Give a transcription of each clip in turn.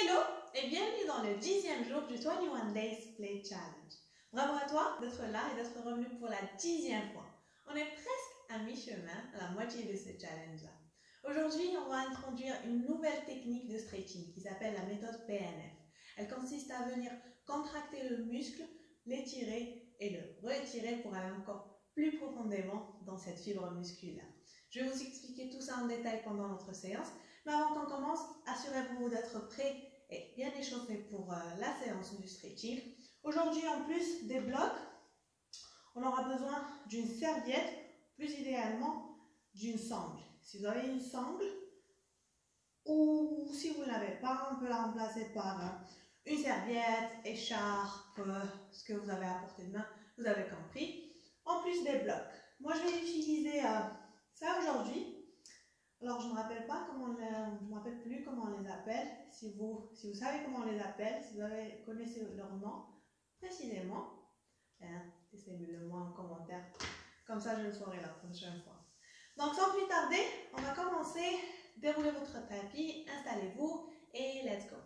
Hello et bienvenue dans le 10e jour du 21 Days Play Challenge. Bravo à toi d'être là et d'être revenu pour la 10e fois. On est presque à mi-chemin, à la moitié de ce challenge-là. Aujourd'hui, on va introduire une nouvelle technique de stretching qui s'appelle la méthode PNF. Elle consiste à venir contracter le muscle, l'étirer et le retirer pour aller encore plus profondément dans cette fibre musculaire. Je vais vous expliquer tout ça en détail pendant notre séance. Mais avant qu'on commence, assurez-vous d'être prêt et bien échauffé pour la séance du stretching. Aujourd'hui, en plus des blocs, on aura besoin d'une serviette, plus idéalement d'une sangle. Si vous avez une sangle, ou si vous ne l'avez pas, on peut la remplacer par une serviette, écharpe, ce que vous avez à portée de main, vous avez compris. En plus des blocs. Moi, je vais utiliser ça aujourd'hui. Alors, je ne me rappelle pas plus comment on les appelle. Si vous savez comment on les appelle, si vous connaissez leur nom précisément, laissez-le moi en commentaire. Comme ça, je le saurai la prochaine fois. Donc, sans plus tarder, on va commencer. Déroulez votre tapis, installez-vous et let's go.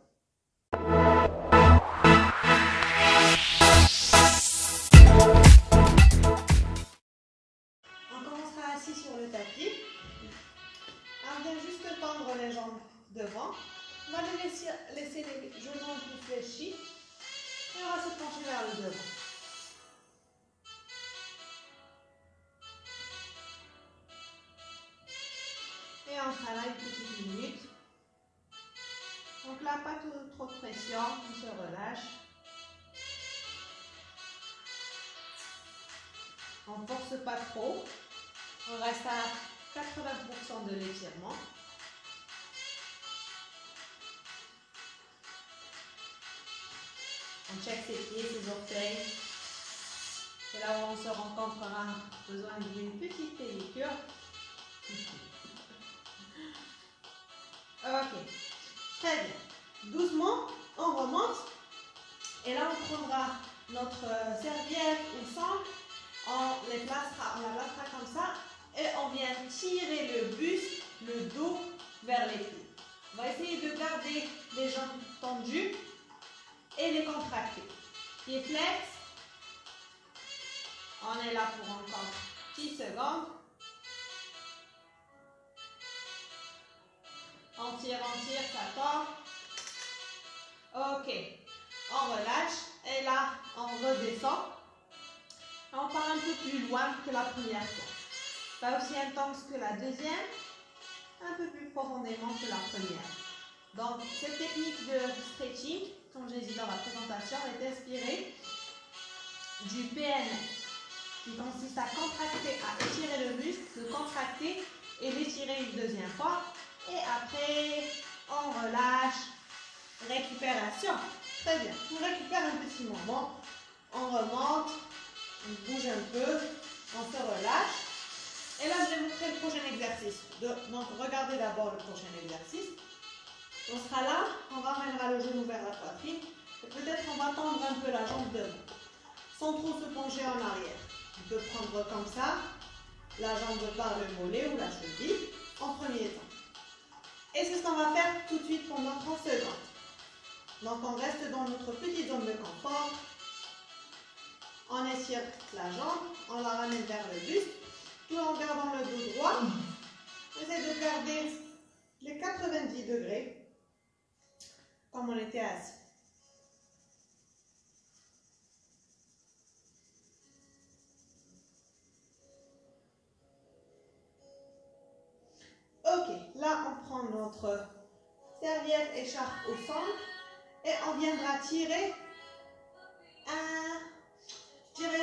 On commencera assis sur le tapis. On vient juste tendre les jambes devant. On va laisser les genoux un peu fléchis et on va se pencher vers le devant. Et on sera là une petite minute. Donc là, pas trop de pression, on se relâche. On ne force pas trop. On reste à 80% de l'étirement. On check ses pieds, ses orteils. C'est là où on se rend compte qu'on a besoin d'une petite pédicure. Ok, très bien. Doucement, on remonte. Et là, on prendra notre serviette ou sangle. On la placera comme ça. Et on vient tirer le buste, le dos vers les pieds. On va essayer de garder les jambes tendues et les contracter. Pieds flex. On est là pour encore 10 secondes. On tire, ça tord. Ok. On relâche. Et là, on redescend. On part un peu plus loin que la première fois. Pas aussi intense que la deuxième. Un peu plus profondément que la première. Donc, cette technique de stretching, comme j'ai dit dans la présentation, est inspirée du PNF, qui consiste à contracter, à étirer le muscle, le contracter et l'étirer une deuxième fois. Et après, on relâche. Récupération. Très bien. On récupère un petit moment. On remonte. On bouge un peu. On se relâche. Et là, je vais vous montrer le prochain exercice. Donc, regardez d'abord le prochain exercice. On sera là. On ramènera le genou vers la poitrine. Et peut-être on va tendre un peu la jambe devant. Sans trop se pencher en arrière. On peut prendre comme ça. La jambe par le mollet ou la cheville. En premier temps. Et c'est ce qu'on va faire tout de suite pendant 30 secondes. Donc on reste dans notre petite zone de confort. On étire la jambe, on la ramène vers le buste, tout en gardant le dos droit. Essayez de garder les 90 degrés comme on était assis. Ok, là on prend notre serviette, écharpe au centre et on viendra tirer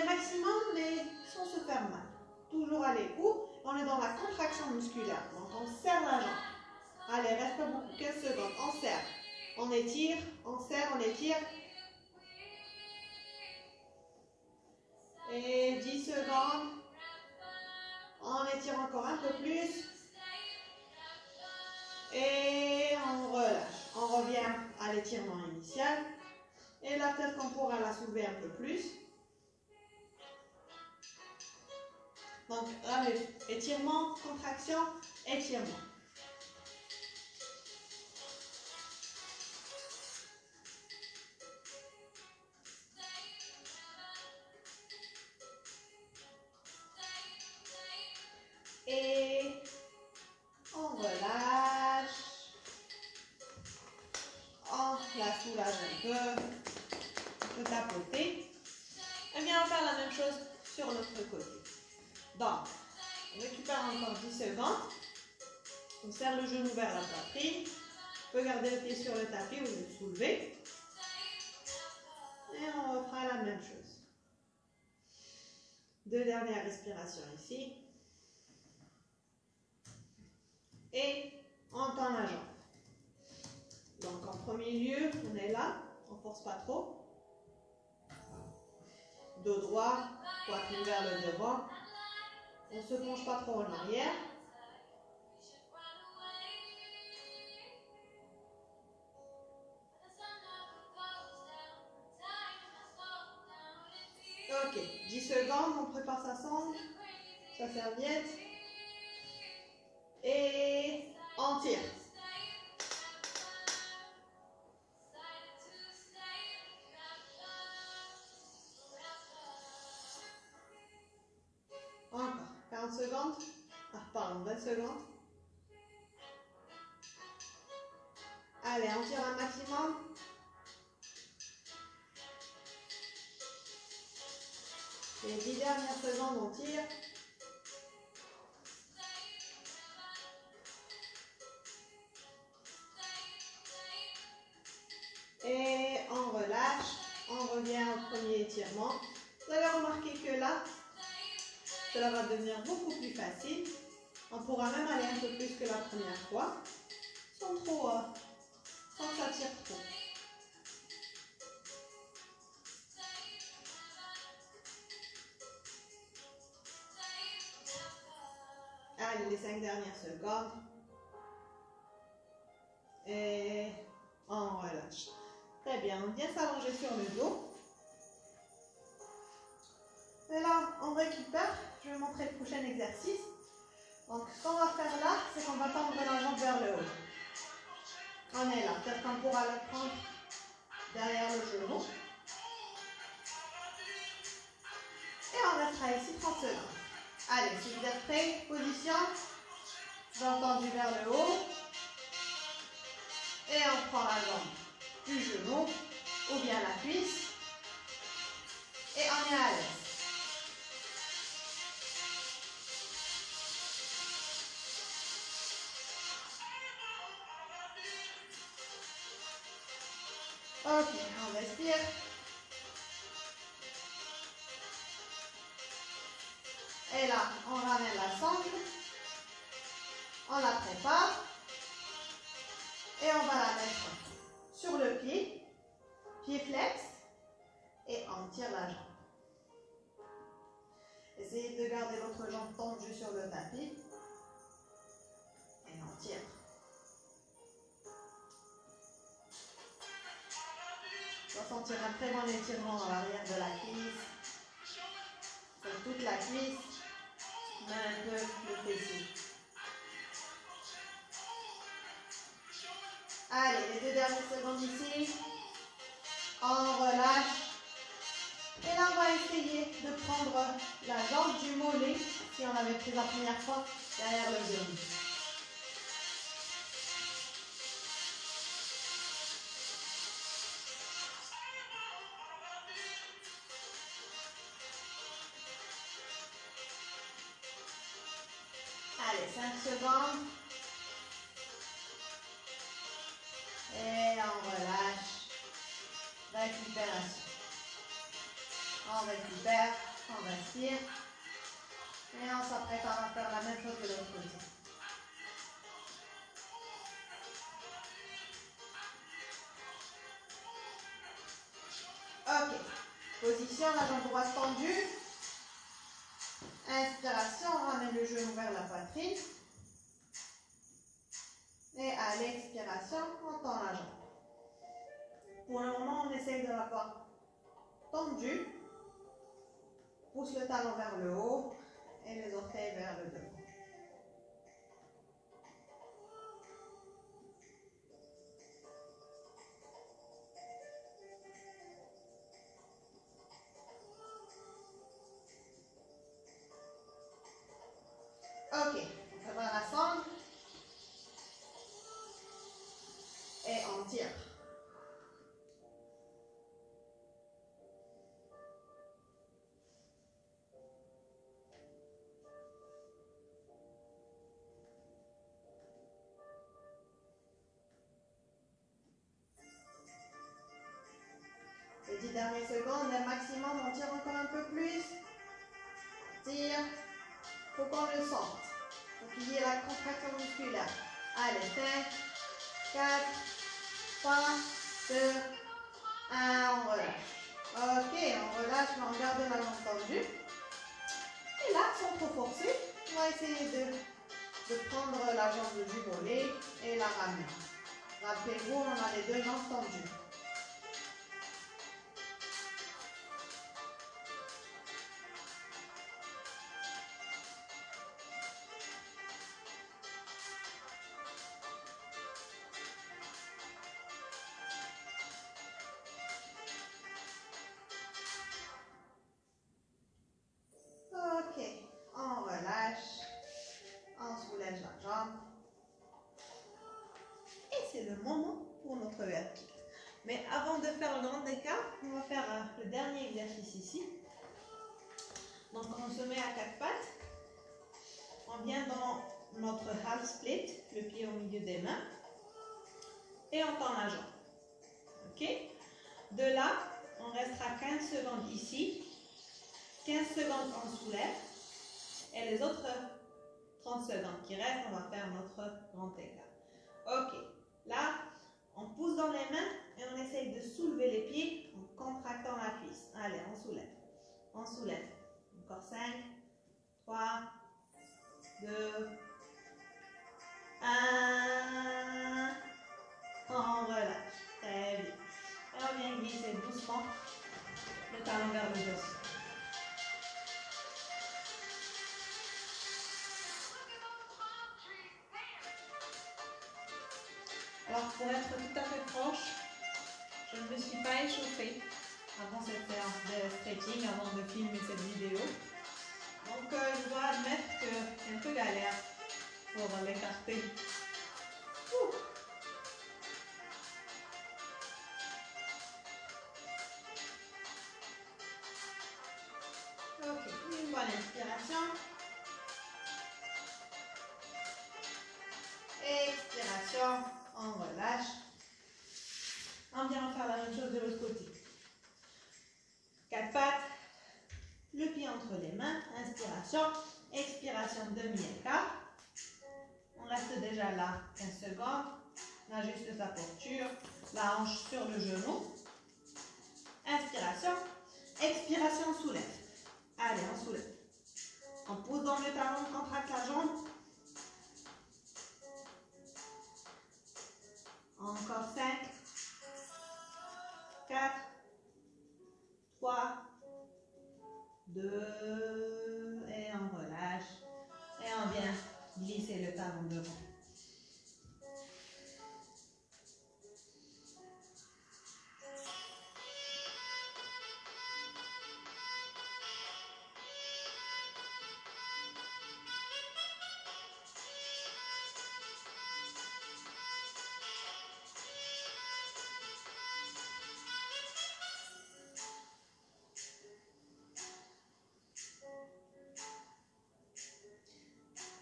maximum mais sans se faire mal. Toujours à l'écoute, on est dans la contraction musculaire, donc on serre la jambe. Allez, reste pas beaucoup, 15 secondes, on serre, on étire, on serre, on étire. Et 10 secondes, on étire encore un peu plus. Et on relâche, on revient à l'étirement initial. Et là, peut-être qu'on pourra la soulever un peu plus. Donc, là, étirement, contraction, étirement. On la soulage un peu. On peut tapoter. Et bien, on va faire la même chose sur l'autre côté. Donc, on récupère encore 10 secondes. On serre le genou vers la poitrine. On peut garder le pied sur le tapis ou le soulever. Et on refera la même chose. 2 dernières respirations ici. Et on tend la jambe. Donc en premier lieu, on est là, on ne force pas trop. Dos droit, poitrine vers le devant. On ne se penche pas trop en arrière. Ok, 10 secondes, on prépare sa sangle, sa serviette. Et on tire. Encore, 40 secondes. Ah, pardon, 20 secondes. Allez, on tire un maximum. Les 10 dernières secondes, on tire. Et on relâche. On revient au premier étirement. Vous allez remarquer que là, cela va devenir beaucoup plus facile. On pourra même aller un peu plus que la première fois, sans que ça tire trop. Allez, les 5 dernières secondes. Et on relâche. Très bien, on vient s'allonger sur le dos. Et là, on récupère. Je vais vous montrer le prochain exercice. Donc, ce qu'on va faire là, c'est qu'on va tendre la jambe vers le haut. On est là. Peut-être qu'on pourra la prendre derrière le genou. Et on restera ici 30 secondes. Allez, si vous êtes prêts, position. Jambe tendue vers le haut. Et on prend la jambe du genou ou bien la cuisse. Et on est à l'aise. Ok, on respire. Et là, on ramène la sangle. On la prépare. Et on va la mettre sur le pied. Pied flex. Et on tire la jambe. Essayez de garder votre jambe tendue sur le tapis. Et on tire. On va sentir un très bon étirement à l'arrière de la cuisse. Sur toute la cuisse. Mais un peu le fessier. Allez, les 2 dernières secondes ici. On relâche. Et là, on va essayer de prendre la jambe du mollet, si on l'avait prise la première fois, derrière le genou. Allez, 5 secondes. Et on relâche. Récupération. On récupère, on respire. Et on s'apprête à faire la même chose de l'autre côté. Ok. Position, la jambe droite tendue. Inspiration, on ramène le genou vers la poitrine. Et à l'expiration, on tend la jambe. Pour le moment, on essaye de l'avoir tendue. Pousse le talon vers le haut et les orteils vers le devant. Ok, on prépare la sangle et on tire. dernières secondes, le maximum, on tire encore un peu plus. Tire. Faut qu'on le sente. Faut qu'il y ait la contraction musculaire. Allez, 5, 4, 3, 2, 1, on relâche. Ok, on relâche, mais on garde la jambe tendue. Et là, sans trop forcer, on va essayer de prendre la jambe du mollet et la ramener. Rappelez-vous, on a les deux jambes tendues. Ok, on relâche, on soulève la jambe. Et c'est le moment pour notre verticale. Mais avant de faire le grand écart, on va faire le dernier exercice ici. Donc on se met à quatre pattes. On vient dans notre half split, le pied au milieu des mains. Et on tend la jambe. Ok? De là, on restera 15 secondes ici. 15 secondes, on soulève. Et les autres 30 secondes qui restent, on va faire notre grand écart. Ok. Là, on pousse dans les mains et on essaye de soulever les pieds en contractant la cuisse. Allez, on soulève. On soulève. Encore 5, 3, 2, 1. On relâche. Très bien. Et on vient glisser doucement le talon vers le dessus. Alors, pour être tout à fait franche, je ne me suis pas échauffée avant cette séance de stretching, avant de filmer cette vidéo. Donc, je dois admettre que c'est un peu galère pour l'écarter. Ok, une bonne inspiration. Expiration, on relâche. On vient faire la même chose de l'autre côté. Quatre pattes, le pied entre les mains, inspiration, expiration, demi-écart. On reste déjà là 15 secondes. On ajuste sa posture, la hanche sur le genou. Inspiration, expiration, on soulève. Allez, on soulève. On pousse dans le talon, on contracte la jambe. Encore 5, 4, 3, 2, et on relâche. Et on vient glisser le talon devant.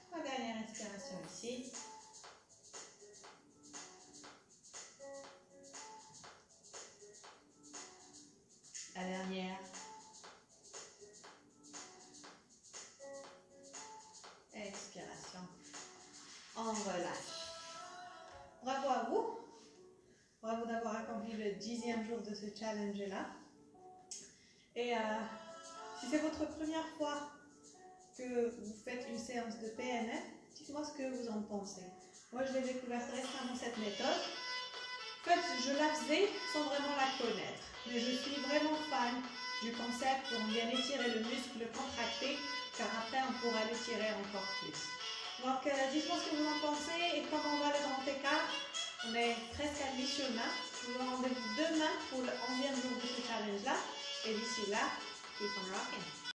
La dernière inspiration ici. La dernière. Expiration. On relâche. Bravo à vous. Bravo d'avoir accompli le 10e jour de ce challenge-là. Et si c'est votre première fois que vous faites une séance de PNF, dites-moi ce que vous en pensez. Moi, je l'ai découverte récemment, cette méthode. En fait, je la faisais sans vraiment la connaître. Mais je suis vraiment fan du concept où on vient étirer le muscle, le contracter, car après, on pourra l'étirer encore plus. Donc, dites-moi ce que vous en pensez et comment va le grand écart. On est presque à mi-chemin. Je vous donne rendez-vous demain pour le 11e jour de ce challenge-là. Et d'ici là, keep on rocking.